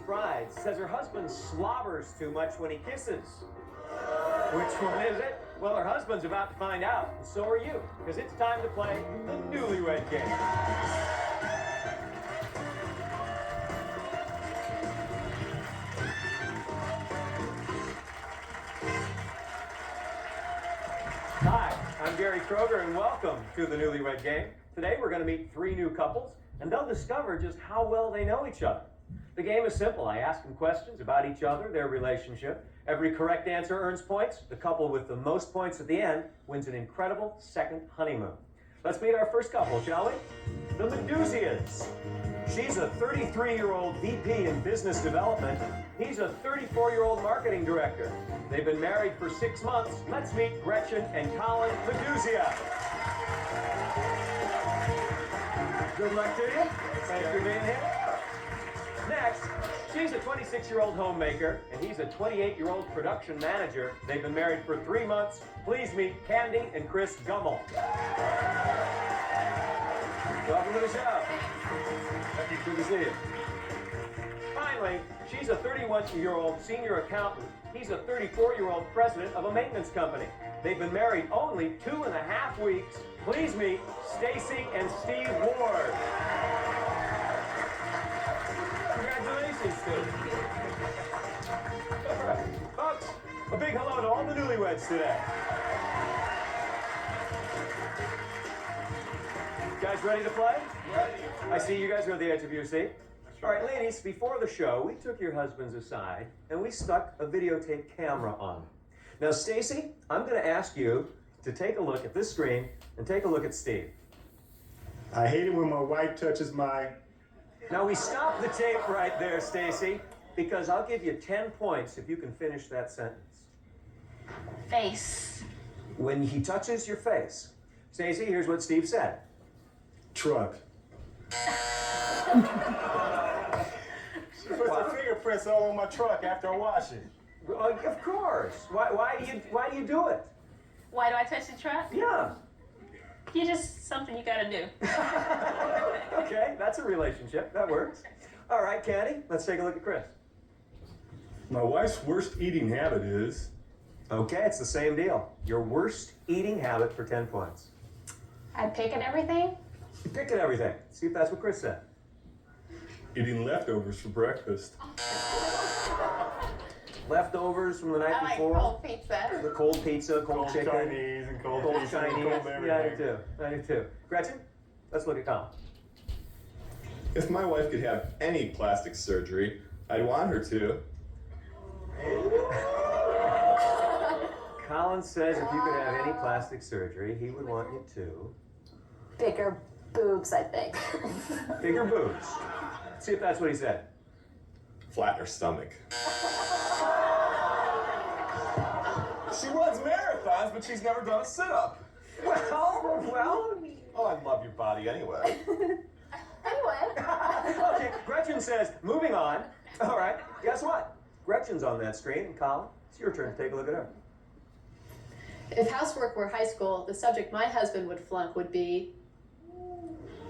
bride says her husband slobbers too much when he kisses. Which one is it? Well, her husband's about to find out, and so are you, because it's time to play the Newlywed Game. Hi, I'm Gary Kroeger, and welcome to the Newlywed Game. Today, we're going to meet 3 new couples, and they'll discover just how well they know each other. The game is simple. I ask them questions about each other, their relationship. Every correct answer earns points. The couple with the most points at the end wins an incredible second honeymoon. Let's meet our first couple, shall we? The Medusians. She's a 33-year-old VP in business development. He's a 34-year-old marketing director. They've been married for 6 months. Let's meet Gretchen and Colin Medusia. Good luck to you. Thanks for being here. Next, she's a 26-year-old homemaker, and he's a 28-year-old production manager. They've been married for 3 months. Please meet Candy and Chris Gummel. Welcome to the show. Good to see you. Finally, she's a 31-year-old senior accountant. He's a 34-year-old president of a maintenance company. They've been married only 2.5 weeks. Please meet Stacy and Steve Ward. Congratulations, Steve. All right, folks, a big hello to all the newlyweds today. Guys ready to play? Ready. I see you guys are at the edge of your seat. All right, ladies, before the show, we took your husbands aside and we stuck a videotape camera on them. Now, Stacy, I'm going to ask you to take a look at this screen and take a look at Steve. I hate it when my wife touches my... Now, we stop the tape right there, Stacy, because I'll give you 10 points if you can finish that sentence. Face. When he touches your face. Stacy, here's what Steve said. Truck. She puts her fingerprints all on my truck after I wash it. Of course. Why do you do it? Why do I touch the truck? Yeah. You're just something you gotta do. Okay, that's a relationship. That works. All right, Candy, let's take a look at Chris. My wife's worst eating habit is... Okay, it's the same deal. Your worst eating habit for 10 points. I pick at everything? You pick at everything. See if that's what Chris said. Eating leftovers for breakfast. Leftovers from the night I like before. cold pizza. The cold pizza, cold chicken. Chinese and cold Cold pizza, Chinese. cold everything. Yeah, I do too. I do too. Gretchen, let's look at Colin. If my wife could have any plastic surgery, I'd want her to. Colin says if you could have any plastic surgery, he would want you to. Bigger boobs, I think. Bigger boobs. See if that's what he said. Flatten her stomach. She runs marathons, but she's never done a sit-up. Well. Oh, I love your body anyway. Anyway. Okay, Gretchen says, moving on. All right, guess what? Gretchen's on that screen, and Colin, it's your turn to take a look at her. If housework were high school, the subject my husband would flunk would be...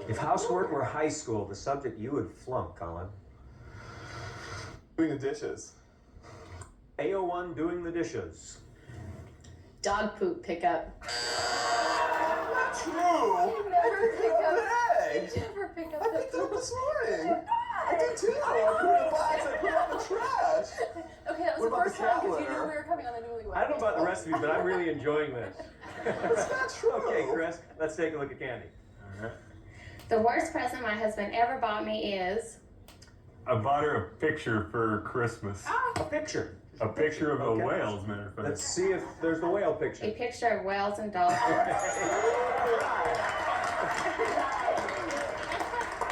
If housework were high school, the subject you would flunk, Colin. Doing the dishes. AO1 doing the dishes. Dog poop pickup. Not true. You never pick up. Hey, You never pick up I the picked it up poop. this morning. I did too. I put it in the box. I put it out the trash. Okay, that was What the about first the time cat because you litter? knew we were coming on the Newlywed. I don't know about the rest of you, but I'm really enjoying this. That's not true. Okay, Chris, let's take a look at Candy. The worst present my husband ever bought me is... I bought her a picture for Christmas. A picture. A picture of Okay. a whale, as a matter of fact. Let's see if there's the whale A picture. picture of whales and dolphins. All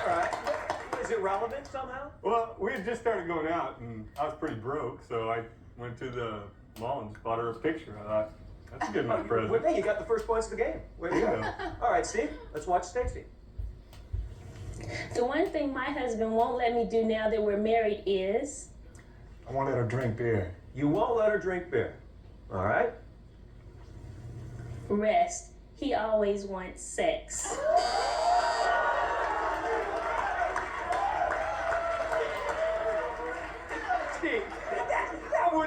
right. Is it relevant somehow? Well, we had just started going out, and I was pretty broke, so I went to the mall and just bought her a picture. I thought, that's a good enough present. Well, hey, you got the first points of the game. Way to go. Yeah. All right, Steve, let's watch Stacy. The one thing my husband won't let me do now that we're married is... I won't let her drink beer. You won't let her drink beer. All right? rest. He always wants sex.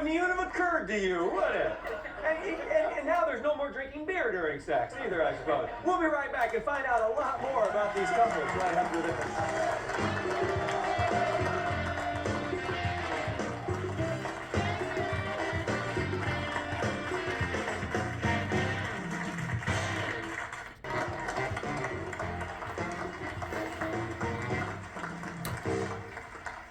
wouldn't even have occurred to you, would it? And now there's no more drinking beer during sex either, I suppose. We'll be right back and find out a lot more about these couples right after this.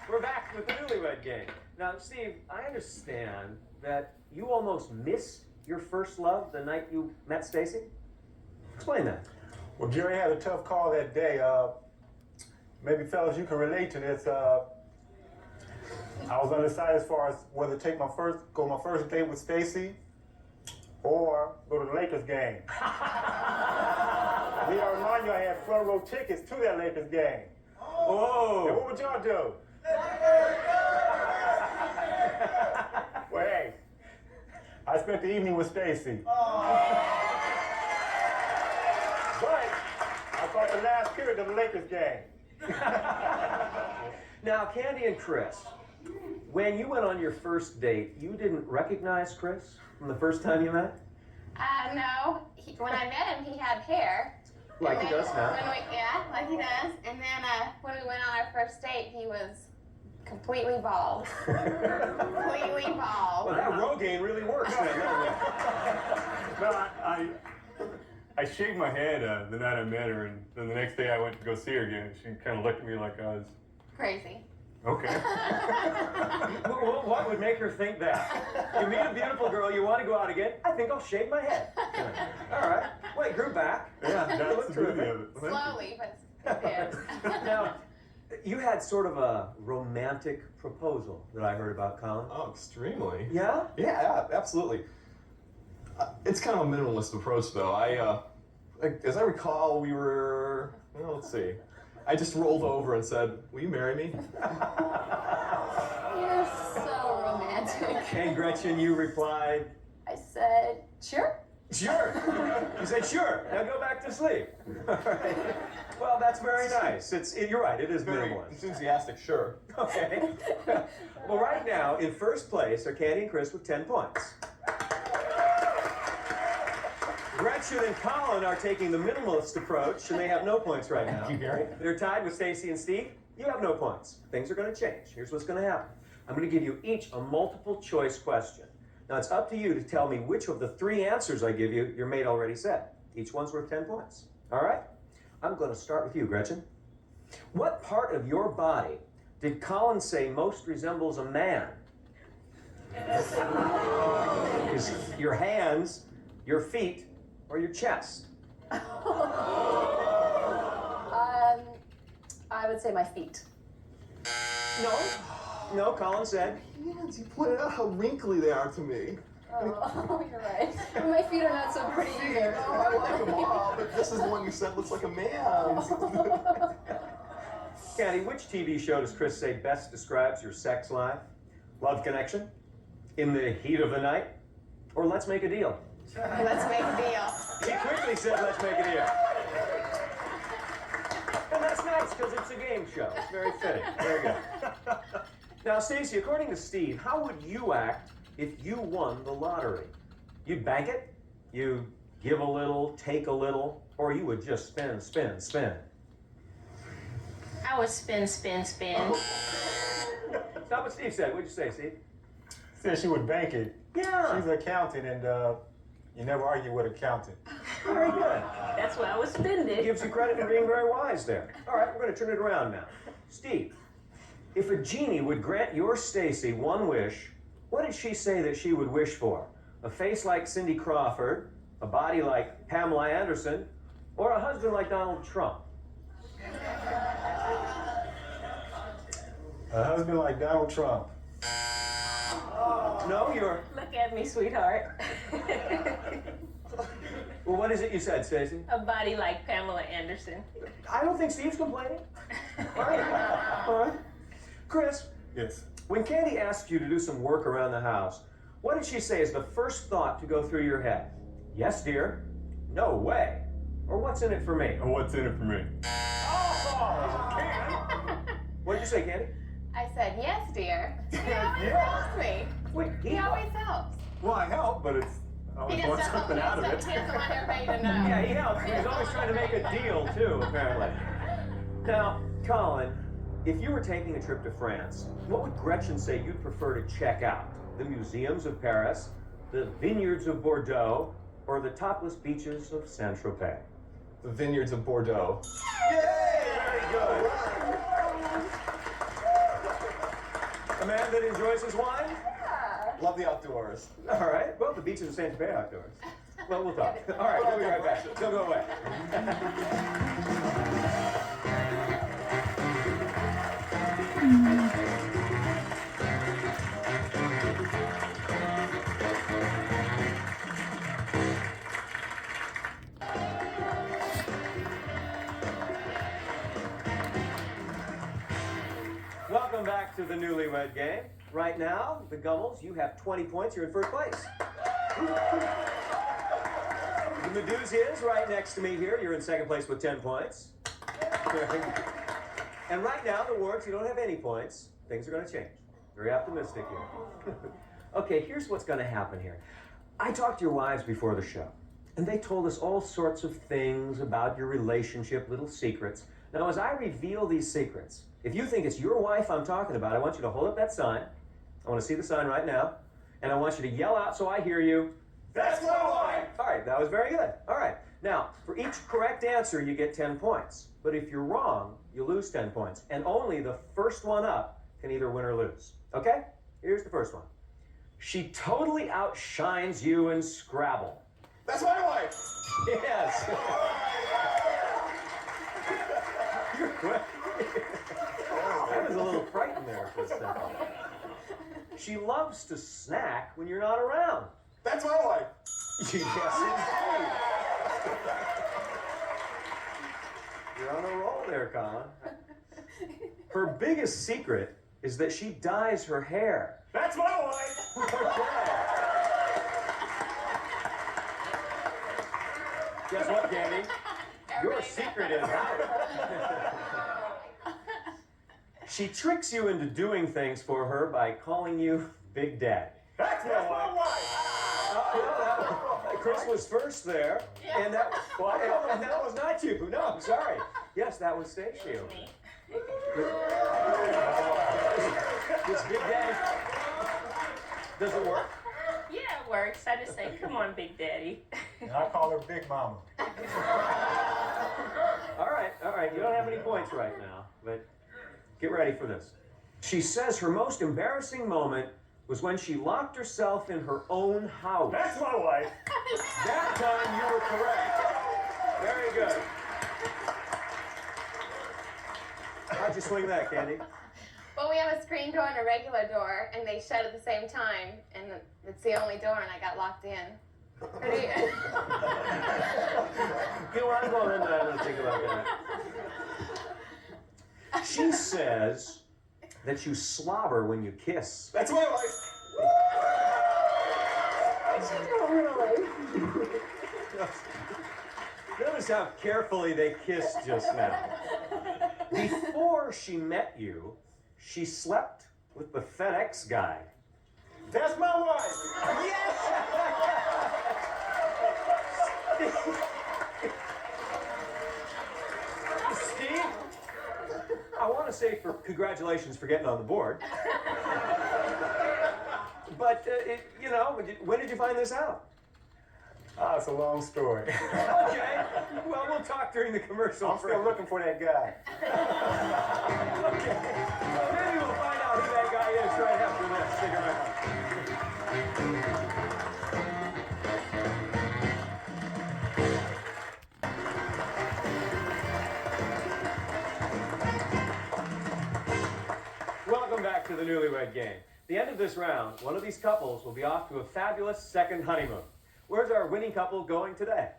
We're back with the Newlywed Game. Now, Steve, I understand that you almost missed your first love the night you met Stacy. Explain that. Well, Gary had a tough call that day. Maybe fellas, you can relate to this. I was undecided as far as whether to go on my first date with Stacy or go to the Lakers game. Need I remind you, I had front row tickets to that Lakers game. Oh! And what would y'all do? Well, hey, I spent the evening with Stacy. But I caught the last period of the Lakers game. Now, Candy and Chris, when you went on your first date, you didn't recognize Chris from the first time you met? No. When I met him, he had hair. Like he does now. Yeah, like he does. And then when we went on our first date, he was completely bald. Completely bald. Well, that Rogaine really works then, doesn't it? No, I shaved my head the night I met her, and then the next day I went to go see her again. She kind of looked at me like I was Crazy. okay. What would make her think that? You meet a beautiful girl, you want to go out again, I think I'll shave my head. All right. Well, it grew back. Yeah, You that's look the beauty terrific. of it. Slowly, but it did. Now, you had sort of a romantic proposal that I heard about, Colin. Oh, extremely. Yeah? Yeah, absolutely. It's kind of a minimalist approach, though. As I recall, we were, well, let's see. I just rolled over and said, "Will you marry me?" You're so romantic. And Gretchen, you replied, I said, sure. sure. You said, sure. Now go back to sleep. All right. Well, that's very nice. You're right, it is Very minimalist. enthusiastic, sure. Okay. Well, right now, in first place are Candy and Chris with 10 points. Gretchen and Colin are taking the minimalist approach, and they have no points right now. Thank you, Gary. They're tied with Stacy and Steve. You have no points. Things are going to change. Here's what's going to happen. I'm going to give you each a multiple choice question. Now, it's up to you to tell me which of the three answers I give you your mate already said. Each one's worth 10 points. All right? I'm going to start with you, Gretchen. What part of your body did Colin say most resembles a man? Your hands, your feet, or your chest? I would say my feet. No, Colin said. Hands, you pointed out how wrinkly they are to me. Oh, you're right. My feet are not so pretty either. Oh, I like them all, but this is the one you said looks like a man's. Candy, which TV show does Chris say best describes your sex life? Love Connection? In the Heat of the Night? Or Let's Make a Deal? Let's make a deal. He quickly said, let's make a deal. And that's nice, because it's a game show. It's very fitting. Very good. Now, Stacy, according to Steve, how would you act if you won the lottery? You'd bank it? You'd give a little, take a little, or you would just spin, spin, spin? I would spin, spin, spin. That's not what Steve said. What'd you say, Steve? Said she would bank it. Yeah. She's an accountant, and you never argue with an accountant. Very good. That's why I would spend it. Gives you credit for being very wise there. All right, we're going to turn it around now. Steve, if a genie would grant your Stacy one wish, what did she say that she would wish for? A face like Cindy Crawford, a body like Pamela Anderson, or a husband like Donald Trump? A husband like Donald Trump. No, you're... Look at me, sweetheart. Well, what is it you said, Stacy? A body like Pamela Anderson. I don't think Steve's complaining. All right. All right. Chris, Yes. when Candy asked you to do some work around the house, what did she say is the first thought to go through your head? Yes, dear. No way. Or what's in it for me? Oh, what's in it for me? What did you say, Candy? I said, yes, dear. Yeah, me. Wait, He always helps. Well, I help, but I always want something out of it. He doesn't want everybody to know. Yeah, he helps, but he's always trying to make a deal, too, apparently. Now, Colin, if you were taking a trip to France, what would Gretchen say you'd prefer to check out? The museums of Paris, the vineyards of Bordeaux, or the topless beaches of Saint-Tropez? The vineyards of Bordeaux. Yay! Very good. A man that enjoys his wine? Love the outdoors. All right. Well, the beaches of Saint-Tropez are outdoors. Well, we'll talk. All right, we'll be right back. Don't go away. Welcome back to the Newlywed Game. Right now, the Gummels, you have 20 points. You're in first place. The Medusa is right next to me here. You're in second place with 10 points. And right now, the Wards, you don't have any points. Things are going to change. Very optimistic here. Okay, here's what's going to happen here. I talked to your wives before the show, and they told us all sorts of things about your relationship, little secrets. Now, as I reveal these secrets, if you think it's your wife I'm talking about, I want you to hold up that sign. I want to see the sign right now. And I want you to yell out so I hear you, "That's my wife!" All right, that was very good. All right. Now, for each correct answer, you get 10 points. But if you're wrong, you lose 10 points. And only the first one up can either win or lose. Okay? Here's the first one. She totally outshines you in Scrabble. That's my wife. Yes. You're quick. I was a little frightened there for a second. She loves to snack when you're not around. That's my wife. Yes, indeed. You're on a roll there, Colin. Her biggest secret is that she dyes her hair. That's my wife. Okay. Guess what, Candy? Your secret is out. She tricks you into doing things for her by calling you Big Daddy. That's my wife. Chris was first there, and that was not you. No, I'm sorry. Yes, that was Stacey. This Big Daddy. Does it work? Yeah, it works. I just say, "Come on, Big Daddy." And I call her Big Mama. All right. You don't have any points right now, but get ready for this. She says her most embarrassing moment was when she locked herself in her own house. That's my wife. That time you were correct. Very good. How'd you swing that, Candy? Well, we have a screen door and a regular door, and they shut at the same time, and it's the only door, and I got locked in. What do you... You know what? I'm going in there. I'm going to think about that. She says that you slobber when you kiss. That's my wife. Notice how carefully they kissed just now. Before she met you, she slept with the FedEx guy. That's my wife. Yes! Steve, I want to say congratulations for getting on the board. But, when did you find this out? It's a long story. Okay. Well, we'll talk during the commercial. I'm still looking for that guy. Okay. Well, maybe we'll find out who that guy is right after this. Stick around. Welcome back to the Newlywed Game. At the end of this round, one of these couples will be off to a fabulous second honeymoon. Where's our winning couple going today?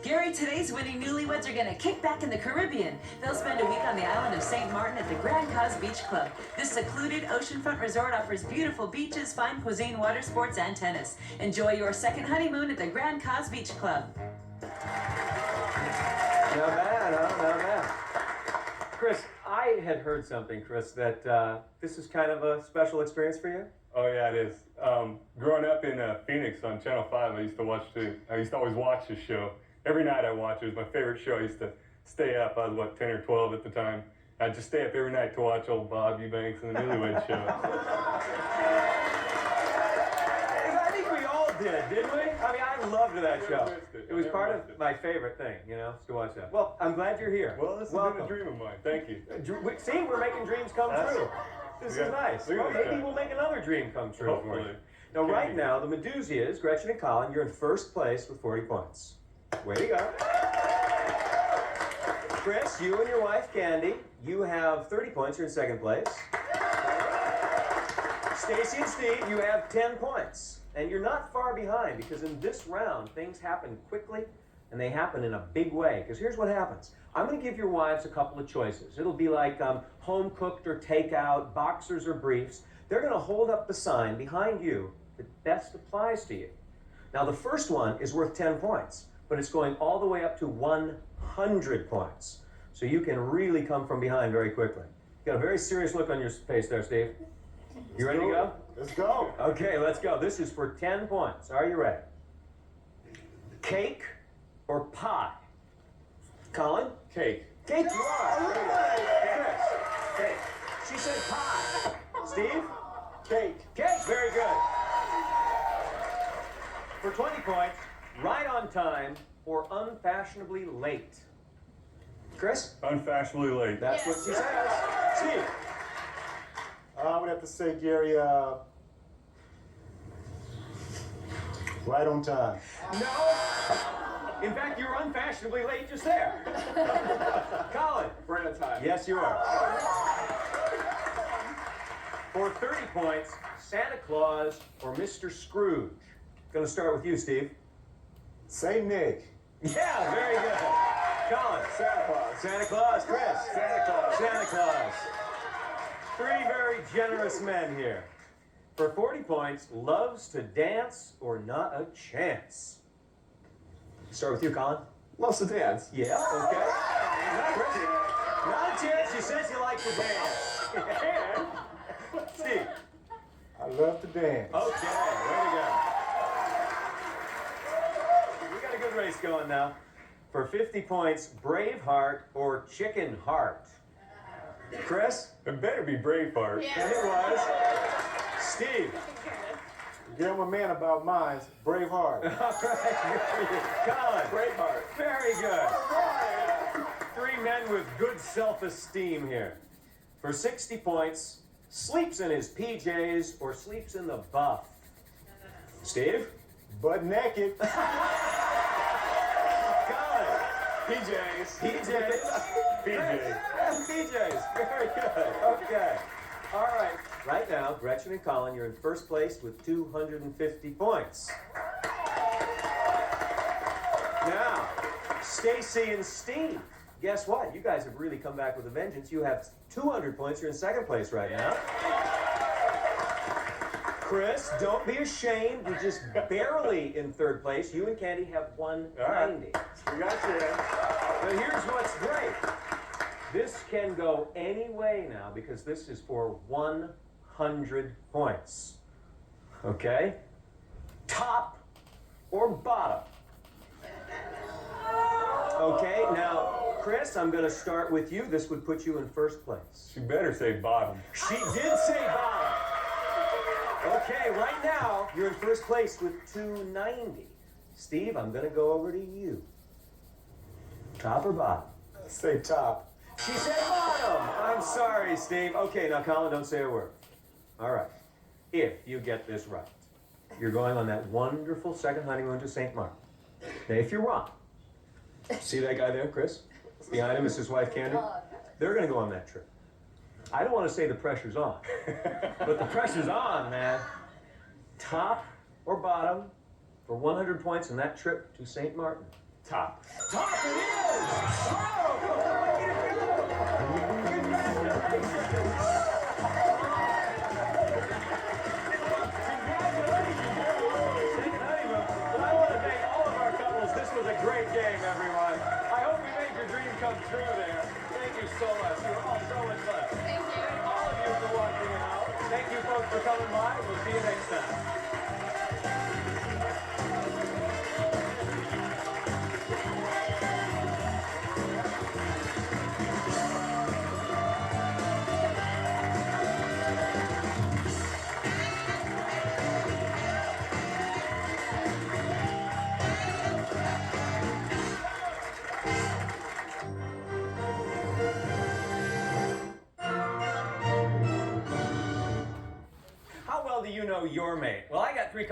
Gary, today's winning newlyweds are going to kick back in the Caribbean. They'll spend a week on the island of St. Martin at the Grand Cause Beach Club. This secluded oceanfront resort offers beautiful beaches, fine cuisine, water sports, and tennis. Enjoy your second honeymoon at the Grand Cause Beach Club. Not bad, huh? Not bad. Chris, I I had heard something, Chris, that this is kind of a special experience for you. Oh yeah, it is. Growing up in Phoenix on Channel 5, I used to always watch this show. Every night I watched it. It was my favorite show. I used to stay up. I was, 10 or 12 at the time. I'd just stay up every night to watch old Bob Eubanks and the Newlywed Show. I think we all did, didn't we? I mean, I loved that show. It was part of my favorite thing, to watch that. Well, I'm glad you're here. Well, this has been a dream of mine. Thank you. See, we're making dreams come true. This is nice. Well, maybe we'll make another dream come true. Hopefully. Now, right now, the Medusias, Gretchen and Colin, you're in first place with 40 points. Way to go. Chris, you and your wife, Candy, you have 30 points. You're in second place. Stacy and Steve, you have 10 points. And you're not far behind because in this round, things happen quickly and they happen in a big way. Because here's what happens. I'm going to give your wives a couple of choices. It'll be like home cooked or takeout, boxers or briefs. They're going to hold up the sign behind you that best applies to you. Now, the first one is worth 10 points, but it's going all the way up to 100 points. So you can really come from behind very quickly. You got a very serious look on your face there, Steve. You ready to go? Let's go. Okay, let's go. This is for 10 points. Are you ready? Cake or pie? Colin? Cake. Cake, you are. Chris? Cake. She said pie. Steve? Cake. Cake, very good. For 20 points, right on time or unfashionably late? Chris? Unfashionably late. That's what she says. Steve? I would have to say, Gary, right on time. No. In fact, you're unfashionably late just there. Colin? Right on time. Yes, you are. For 30 points, Santa Claus or Mr. Scrooge? Gonna start with you, Steve. Saint Nick. Yeah, very good. Colin? Santa Claus. Santa Claus. Chris? Santa Claus. Santa Claus. Three very generous men here. For 40 points, loves to dance or not a chance? Start with you, Colin. Loves to dance. Yeah, okay. Not a chance. You said you like to dance. And Steve. I love to dance. Okay, way to go. We got a good race going now. For 50 points, Braveheart or Chicken Heart? Chris? It better be Braveheart. And it was. Steve? Yeah, I'm a man about mine. Braveheart. All right, good for you. Colin? Braveheart. Very good. Three men with good self-esteem here. For 60 points, sleeps in his PJs or sleeps in the buff? Steve? Butt naked. Colin? PJs. PJs. PJ. PJs. Very good. Okay. All right. Right now, Gretchen and Colin, you're in first place with 250 points. Now, Stacy and Steve. Guess what? You guys have really come back with a vengeance. You have 200 points. You're in second place right now. Chris, don't be ashamed. You're just barely in third place. You and Candy have 190. We got you. But here's what's great. This can go any way now because this is for 100 points. Okay? Top or bottom? Okay, now, Chris, I'm going to start with you. This would put you in first place. She better say bottom. She did say bottom. Okay, right now, you're in first place with 290. Steve, I'm going to go over to you. Top or bottom? Say top. She said bottom. I'm sorry, Steve. Okay, now, Colin, don't say a word. All right. If you get this right, you're going on that wonderful second honeymoon to St. Martin. Now, if you're wrong, see that guy there, Chris? Behind him is his wife, Candy. They're going to go on that trip. I don't want to say the pressure's on, but the pressure's on, man. Top or bottom for 100 points in that trip to St. Martin? Top. Top it is! Great game, everyone. I hope we made your dream come true there. Thank you so much. You're all so much for coming by. We'll see you next time. How well do you know your mate? Well, I got 3